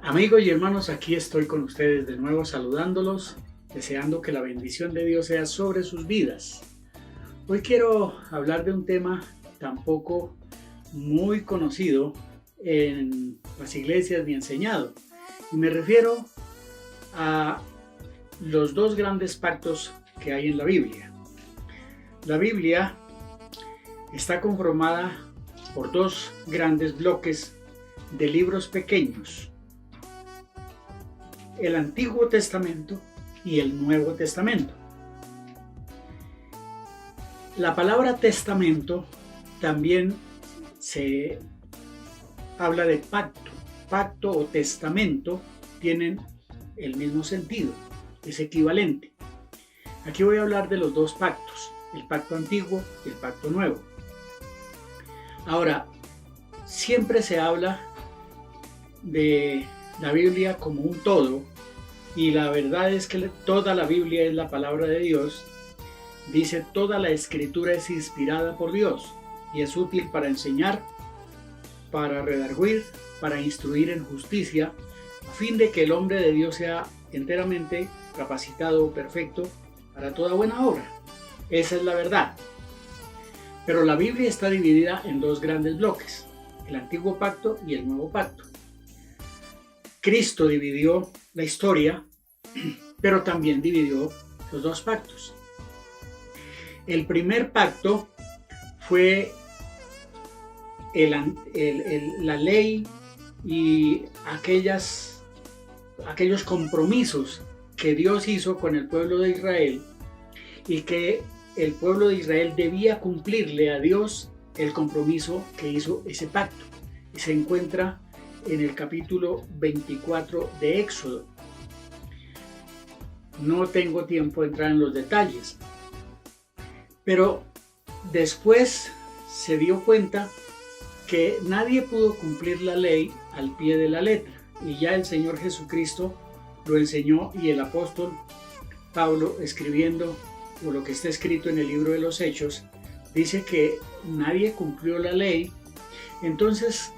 Amigos y hermanos, aquí estoy con ustedes de nuevo saludándolos, deseando que la bendición de Dios sea sobre sus vidas. Hoy quiero hablar de un tema tampoco muy conocido en las iglesias ni enseñado. Y me refiero a los dos grandes pactos que hay en la Biblia. La Biblia está conformada por dos grandes bloques de libros pequeños: el Antiguo Testamento y el Nuevo Testamento. La palabra testamento también se habla de pacto. Pacto o testamento tienen el mismo sentido, es equivalente. Aquí voy a hablar de los dos pactos, el pacto antiguo y el pacto nuevo. Ahora, siempre se habla de la Biblia como un todo, y la verdad es que toda la Biblia es la palabra de Dios. Dice: toda la escritura es inspirada por Dios y es útil para enseñar, para redarguir, para instruir en justicia, a fin de que el hombre de Dios sea enteramente capacitado, perfecto, para toda buena obra. Esa es la verdad. Pero la Biblia está dividida en dos grandes bloques: el Antiguo Pacto y el Nuevo Pacto. Cristo dividió la historia, pero también dividió los dos pactos. El primer pacto fue la ley y aquellos compromisos que Dios hizo con el pueblo de Israel, y que el pueblo de Israel debía cumplirle a Dios el compromiso que hizo ese pacto. Y se encuentra en el capítulo 24 de Éxodo. No tengo tiempo de entrar en los detalles, pero después se dio cuenta que nadie pudo cumplir la ley al pie de la letra, y ya el Señor Jesucristo lo enseñó, y el apóstol Pablo, escribiendo o lo que está escrito en el libro de los Hechos, dice que nadie cumplió la ley. Entonces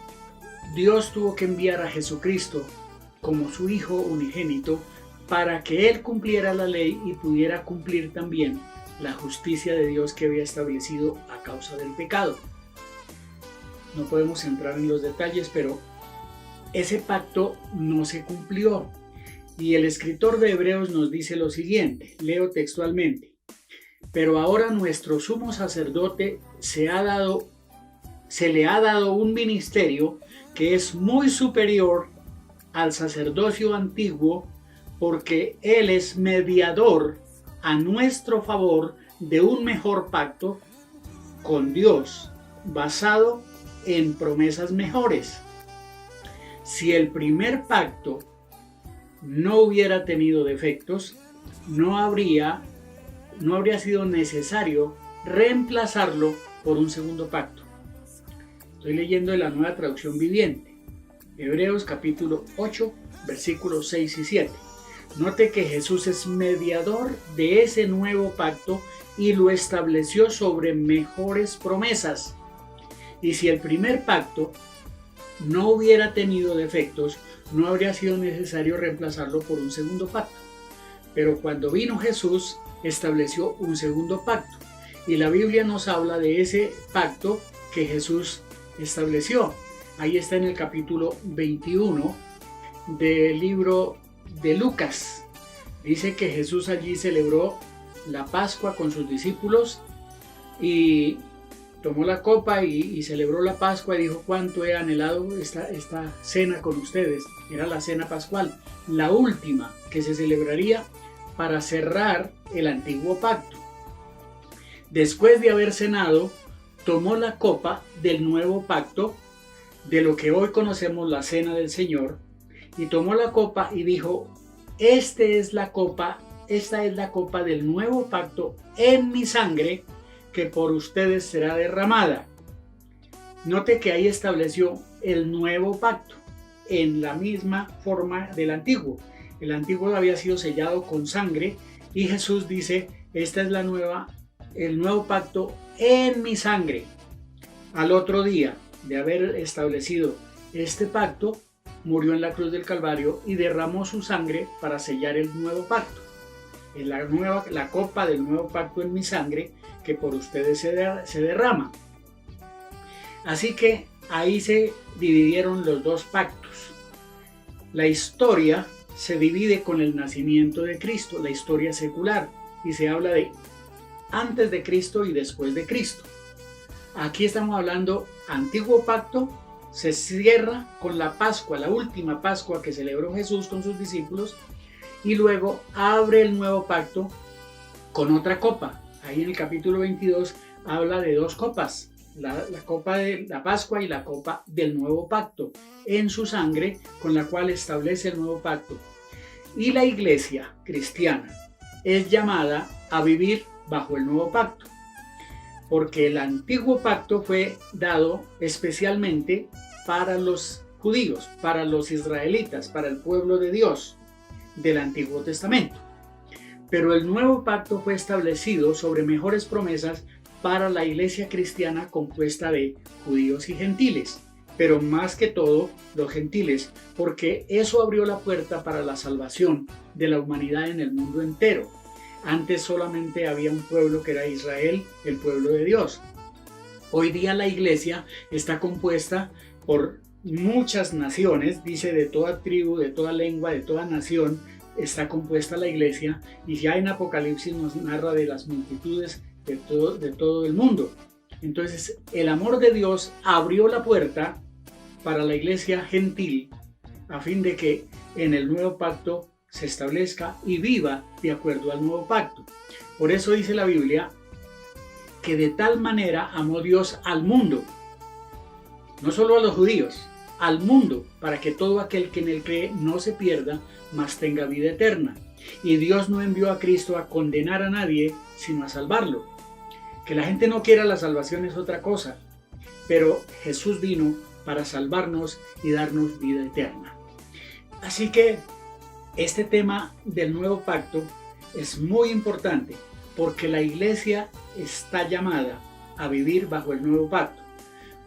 Dios tuvo que enviar a Jesucristo como su Hijo unigénito para que Él cumpliera la ley y pudiera cumplir también la justicia de Dios que había establecido a causa del pecado. No podemos entrar en los detalles, pero ese pacto no se cumplió. Y el escritor de Hebreos nos dice lo siguiente, leo textualmente: pero ahora nuestro sumo sacerdote se le ha dado un ministerio que es muy superior al sacerdocio antiguo, porque Él es mediador a nuestro favor de un mejor pacto con Dios, basado en promesas mejores. Si el primer pacto no hubiera tenido defectos, no habría sido necesario reemplazarlo por un segundo pacto. Estoy leyendo de la Nueva Traducción Viviente, Hebreos capítulo 8, versículos 6 y 7. Note que Jesús es mediador de ese nuevo pacto y lo estableció sobre mejores promesas. Y si el primer pacto no hubiera tenido defectos, no habría sido necesario reemplazarlo por un segundo pacto. Pero cuando vino Jesús, estableció un segundo pacto. Y la Biblia nos habla de ese pacto que Jesús estableció. Ahí está en el capítulo 21 del libro de Lucas. Dice que Jesús allí celebró la Pascua con sus discípulos y tomó la copa y celebró la Pascua, y dijo: cuánto he anhelado esta cena con ustedes. Era la cena pascual, la última que se celebraría para cerrar el antiguo pacto. Después de haber cenado, tomó la copa del nuevo pacto, de lo que hoy conocemos la cena del Señor, y tomó la copa y dijo: esta es la copa del nuevo pacto en mi sangre, que por ustedes será derramada. Note que ahí estableció el nuevo pacto en la misma forma del antiguo. El antiguo había sido sellado con sangre, y Jesús dice: esta es el nuevo pacto en mi sangre. Al otro día de haber establecido este pacto, murió en la cruz del Calvario y derramó su sangre para sellar el nuevo pacto. Es la copa del nuevo pacto en mi sangre que por ustedes se derrama. Así que ahí se dividieron los dos pactos. La historia se divide con el nacimiento de Cristo, la historia secular, y se habla de antes de Cristo y después de Cristo. Aquí estamos hablando antiguo pacto, se cierra con la Pascua, la última Pascua que celebró Jesús con sus discípulos, y luego abre el nuevo pacto con otra copa. Ahí en el capítulo 22 habla de dos copas, la copa de la Pascua y la copa del nuevo pacto, en su sangre, con la cual establece el nuevo pacto. Y la iglesia cristiana es llamada a vivir bajo el nuevo pacto, porque el antiguo pacto fue dado especialmente para los judíos, para los israelitas, para el pueblo de Dios del Antiguo Testamento. Pero el nuevo pacto fue establecido sobre mejores promesas para la iglesia cristiana compuesta de judíos y gentiles, pero más que todo los gentiles, porque eso abrió la puerta para la salvación de la humanidad en el mundo entero. Antes solamente había un pueblo que era Israel, el pueblo de Dios. Hoy día la iglesia está compuesta por muchas naciones, dice de toda tribu, de toda lengua, de toda nación está compuesta la iglesia, y ya en Apocalipsis nos narra de las multitudes de todo el mundo. Entonces el amor de Dios abrió la puerta para la iglesia gentil a fin de que en el nuevo pacto se establezca y viva de acuerdo al nuevo pacto. Por eso dice la Biblia que de tal manera amó Dios al mundo, no solo a los judíos, al mundo, para que todo aquel que en él cree no se pierda, mas tenga vida eterna. Y Dios no envió a Cristo a condenar a nadie, sino a salvarlo. Que la gente no quiera la salvación es otra cosa, pero Jesús vino para salvarnos y darnos vida eterna. Así que este tema del nuevo pacto es muy importante porque la iglesia está llamada a vivir bajo el nuevo pacto.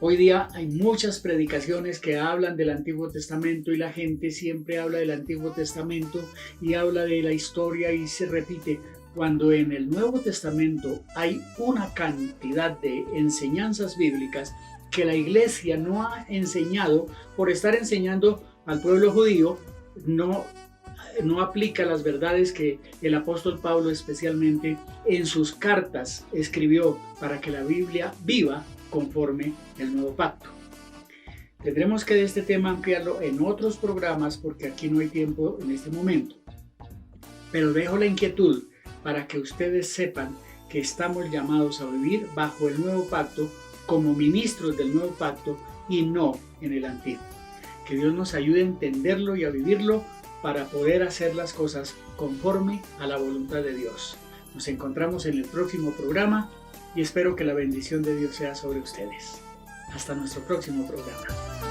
Hoy día hay muchas predicaciones que hablan del Antiguo Testamento y la gente siempre habla del Antiguo Testamento y habla de la historia y se repite, cuando en el Nuevo Testamento hay una cantidad de enseñanzas bíblicas que la iglesia no ha enseñado por estar enseñando al pueblo judío, no aplica las verdades que el apóstol Pablo especialmente en sus cartas escribió para que la Biblia viva conforme el nuevo pacto. Tendremos que de este tema ampliarlo en otros programas porque aquí no hay tiempo en este momento. Pero dejo la inquietud para que ustedes sepan que estamos llamados a vivir bajo el nuevo pacto como ministros del nuevo pacto y no en el antiguo. Que Dios nos ayude a entenderlo y a vivirlo para poder hacer las cosas conforme a la voluntad de Dios. Nos encontramos en el próximo programa y espero que la bendición de Dios sea sobre ustedes. Hasta nuestro próximo programa.